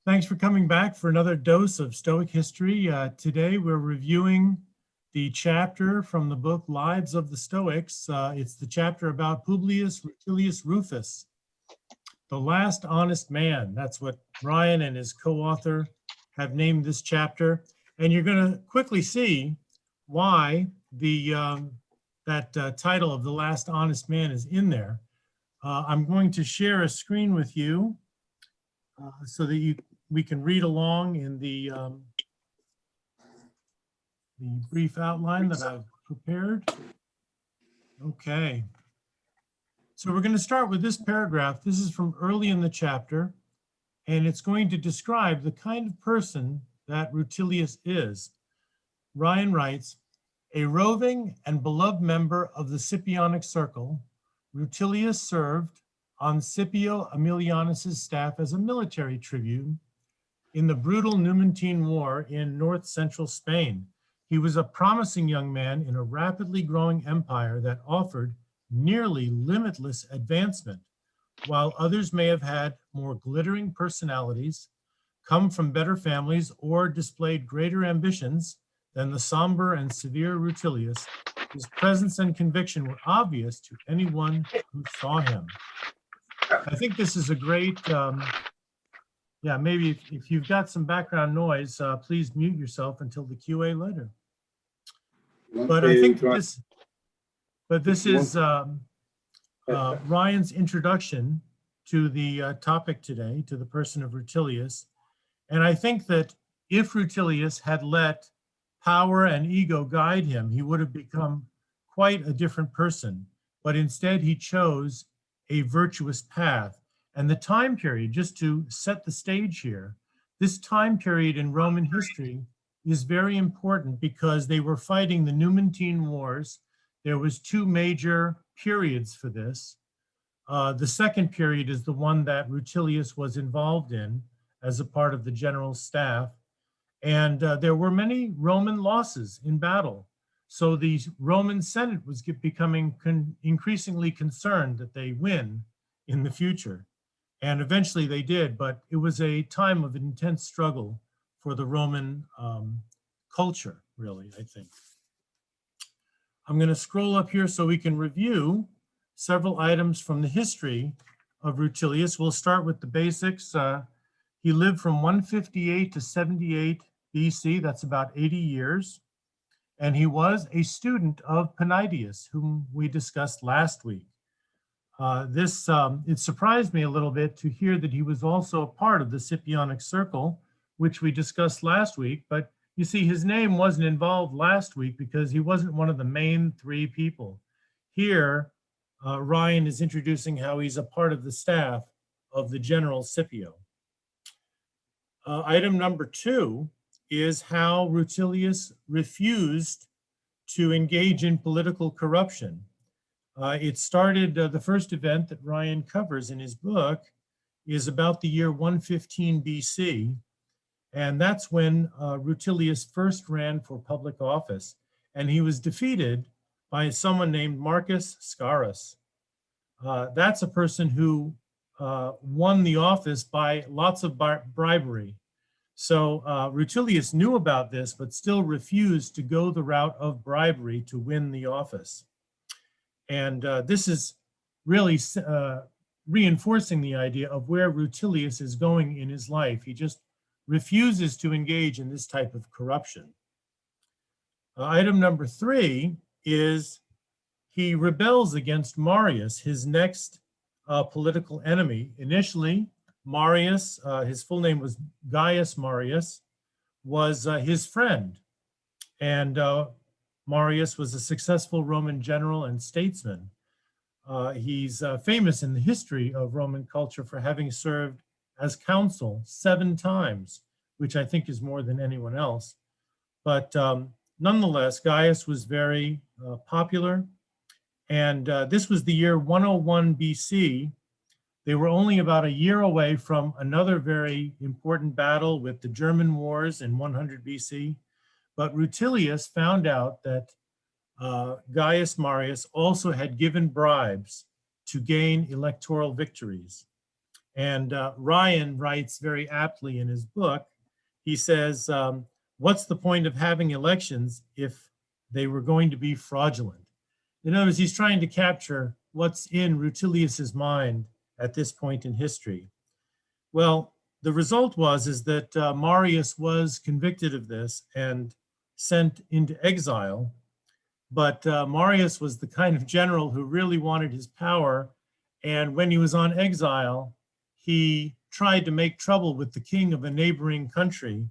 Thanks for coming back for another dose of Stoic history. Today we're reviewing the chapter from the book Lives of the Stoics. It's the chapter about Publius Rutilius Rufus, the last honest man. That's what Ryan and his co-author have named this chapter. And you're going to quickly see why that title of the last honest man is in there. I'm going to share a screen with you so that we can read along in the brief outline that I've prepared. Okay. So we're going to start with this paragraph. This is from early in the chapter, and it's going to describe the kind of person that Rutilius is. Ryan writes, a roving and beloved member of the Scipionic circle, Rutilius served on Scipio Aemilianus's staff as a military tribune in the brutal Numantine War in north-central Spain. He was a promising young man in a rapidly growing empire that offered nearly limitless advancement, while others may have had more glittering personalities, come from better families, or displayed greater ambitions than the somber and severe Rutilius. His presence and conviction were obvious to anyone who saw him. I think this is a great, maybe if you've got some background noise, please mute yourself until the QA later. But I think this is Ryan's introduction to the topic today, to the person of Rutilius. And I think that if Rutilius had let power and ego guide him, he would have become quite a different person. But instead, he chose a virtuous path. And the time period, just to set the stage here, this time period in Roman history is very important because they were fighting the Numantine Wars. There was two major periods for this. The second period is the one that Rutilius was involved in as a part of the general staff. And there were many Roman losses in battle. So the Roman Senate was becoming increasingly concerned that they win in the future. And eventually they did, but it was a time of intense struggle for the Roman culture, really, I think. I'm going to scroll up here so we can review several items from the history of Rutilius. We'll start with the basics. He lived from 158 to 78 BC, that's about 80 years. And he was a student of Panidius, whom we discussed last week. It surprised me a little bit to hear that he was also a part of the Scipionic circle, which we discussed last week. But you see, his name wasn't involved last week because he wasn't one of the main three people. Here, Ryan is introducing how he's a part of the staff of the General Scipio. Item number 2 is how Rutilius refused to engage in political corruption. It started, the first event that Ryan covers in his book is about the year 115 BC. And that's when Rutilius first ran for public office. And he was defeated by someone named Marcus Scaurus. That's a person who won the office by lots of bribery. So Rutilius knew about this, but still refused to go the route of bribery to win the office. And this is really reinforcing the idea of where Rutilius is going in his life. He just refuses to engage in this type of corruption. Item number 3 is he rebels against Marius, his next political enemy. Initially, Marius, his full name was Gaius Marius, was his friend. And Marius was a successful Roman general and statesman. He's famous in the history of Roman culture for having served as consul 7 times, which I think is more than anyone else. But nonetheless, Gaius was very popular. And this was the year 101 BC. They were only about a year away from another very important battle with the German wars in 100 BC. But Rutilius found out that Gaius Marius also had given bribes to gain electoral victories. And Ryan writes very aptly in his book, he says, what's the point of having elections if they were going to be fraudulent? In other words, he's trying to capture what's in Rutilius's mind at this point in history. Well, the result is that Marius was convicted of this and sent into exile. But Marius was the kind of general who really wanted his power. And when he was on exile, he tried to make trouble with the king of a neighboring country.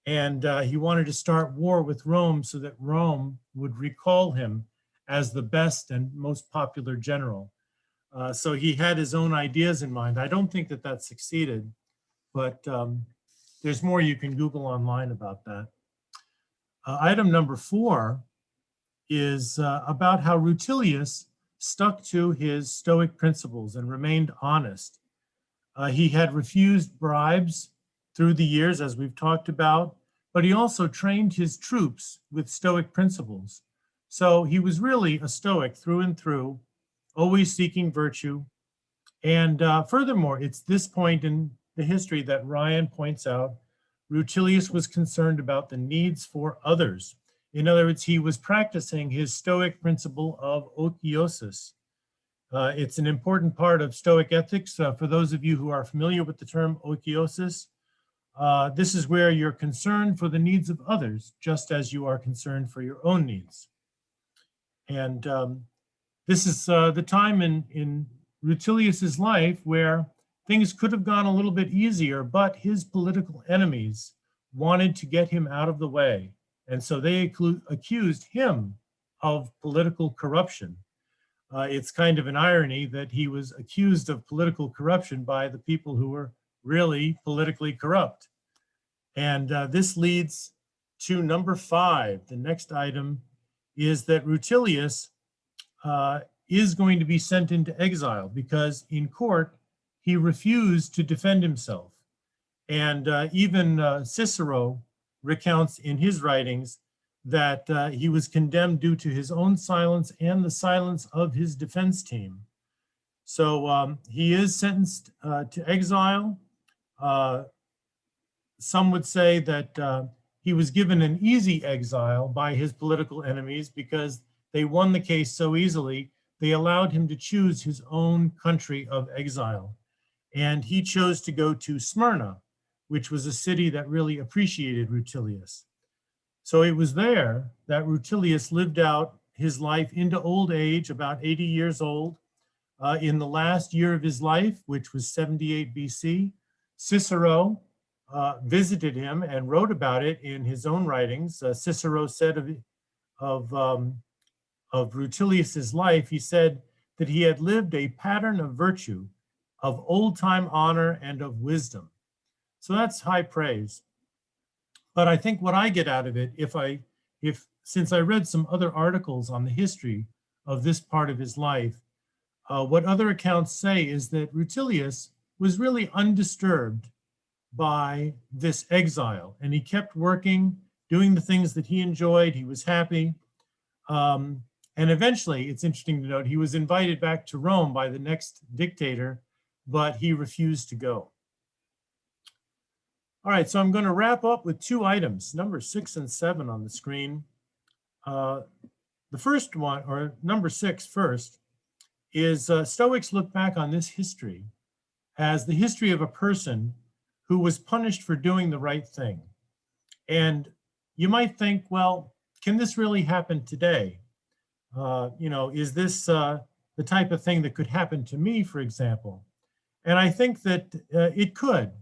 And he wanted to start war with Rome so that Rome would recall him as the best and most popular general. So he had his own ideas in mind. I don't think that that succeeded, but there's more you can Google online about that. Item number 4 is about how Rutilius stuck to his Stoic principles and remained honest. He had refused bribes through the years, as we've talked about, but he also trained his troops with Stoic principles. So he was really a Stoic through and through, always seeking virtue. And furthermore, it's this point in the history that Ryan points out, Rutilius was concerned about the needs for others. In other words, he was practicing his Stoic principle of oikeiosis. It's an important part of Stoic ethics. For those of you who are familiar with the term oikeiosis, this is where you're concerned for the needs of others, just as you are concerned for your own needs. And this is the time in Rutilius's life where things could have gone a little bit easier, but his political enemies wanted to get him out of the way. And so they accused him of political corruption. It's kind of an irony that he was accused of political corruption by the people who were really politically corrupt. And this leads to number 5. The next item is that Rutilius is going to be sent into exile because in court, he refused to defend himself. And even Cicero recounts in his writings that he was condemned due to his own silence and the silence of his defense team. So he is sentenced to exile. Some would say that he was given an easy exile by his political enemies because they won the case so easily, they allowed him to choose his own country of exile. And he chose to go to Smyrna, which was a city that really appreciated Rutilius. So it was there that Rutilius lived out his life into old age, about 80 years old. In the last year of his life, which was 78 BC, Cicero visited him and wrote about it in his own writings. Cicero said of Rutilius's life, he said that he had lived a pattern of virtue, of old-time honor, and of wisdom. So that's high praise. But I think what I get out of it, since I read some other articles on the history of this part of his life, what other accounts say is that Rutilius was really undisturbed by this exile, and he kept working, doing the things that he enjoyed. He was happy. And eventually, it's interesting to note, he was invited back to Rome by the next dictator, but he refused to go. All right, so I'm going to wrap up with 2 items, number 6 and 7 on the screen. The first one, or number 6 first, is Stoics look back on this history as the history of a person who was punished for doing the right thing. And you might think, well, can this really happen today? Is this the type of thing that could happen to me, for example? And I think that it could.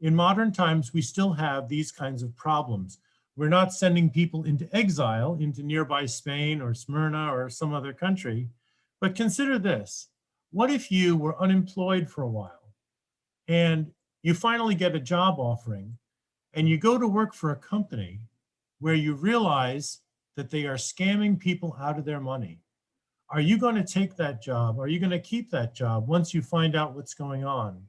In modern times, we still have these kinds of problems. We're not sending people into exile, into nearby Spain or Smyrna or some other country. But consider this. What if you were unemployed for a while and you finally get a job offering and you go to work for a company where you realize that they are scamming people out of their money? Are you going to take that job? Are you going to keep that job once you find out what's going on?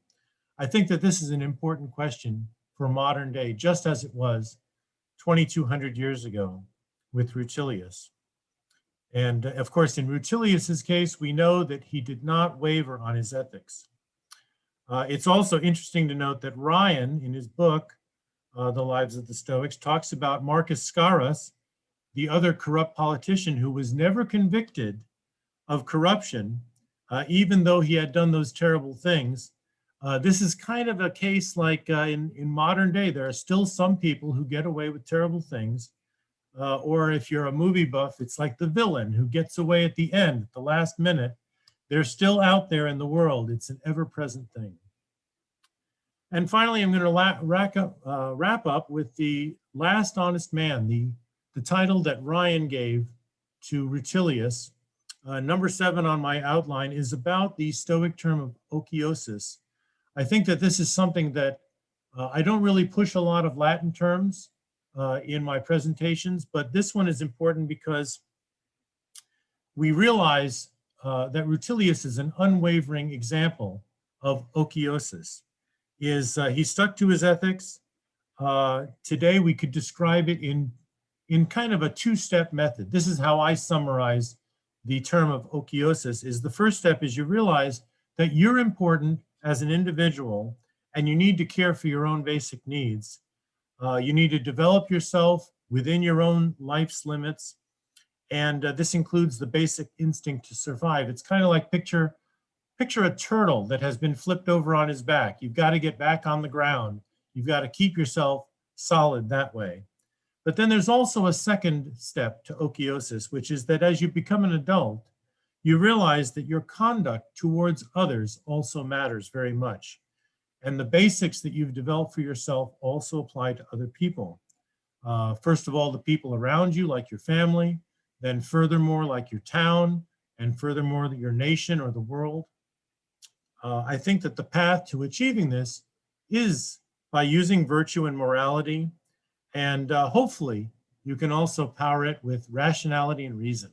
I think that this is an important question for modern day, just as it was 2,200 years ago with Rutilius. And of course, in Rutilius's case, we know that he did not waver on his ethics. It's also interesting to note that Ryan, in his book, The Lives of the Stoics, talks about Marcus Scaurus, the other corrupt politician who was never convicted of corruption, even though he had done those terrible things. This is kind of a case like in modern day, there are still some people who get away with terrible things. Or if you're a movie buff, it's like the villain who gets away at the end, at the last minute. They're still out there in the world. It's an ever-present thing. And finally, I'm going to wrap up with the last honest man, the title that Ryan gave to Rutilius. Number 7 on my outline is about the Stoic term of okiosis. I think that this is something that I don't really push a lot of Latin terms in my presentations, but this one is important because we realize that Rutilius is an unwavering example of okiosis. He stuck to his ethics. Today we could describe it in kind of a 2-step method. This is how I summarize the term of okiosis. Is the first step is you realize that you're important as an individual and you need to care for your own basic needs. You need to develop yourself within your own life's limits. And this includes the basic instinct to survive. It's kind of like picture a turtle that has been flipped over on his back. You've got to get back on the ground. You've got to keep yourself solid that way. But then there's also a second step to okiosis, which is that as you become an adult, you realize that your conduct towards others also matters very much. And the basics that you've developed for yourself also apply to other people. First of all, the people around you, like your family, then furthermore, like your town, and furthermore, your nation or the world. I think that the path to achieving this is by using virtue and morality, and hopefully you can also power it with rationality and reason.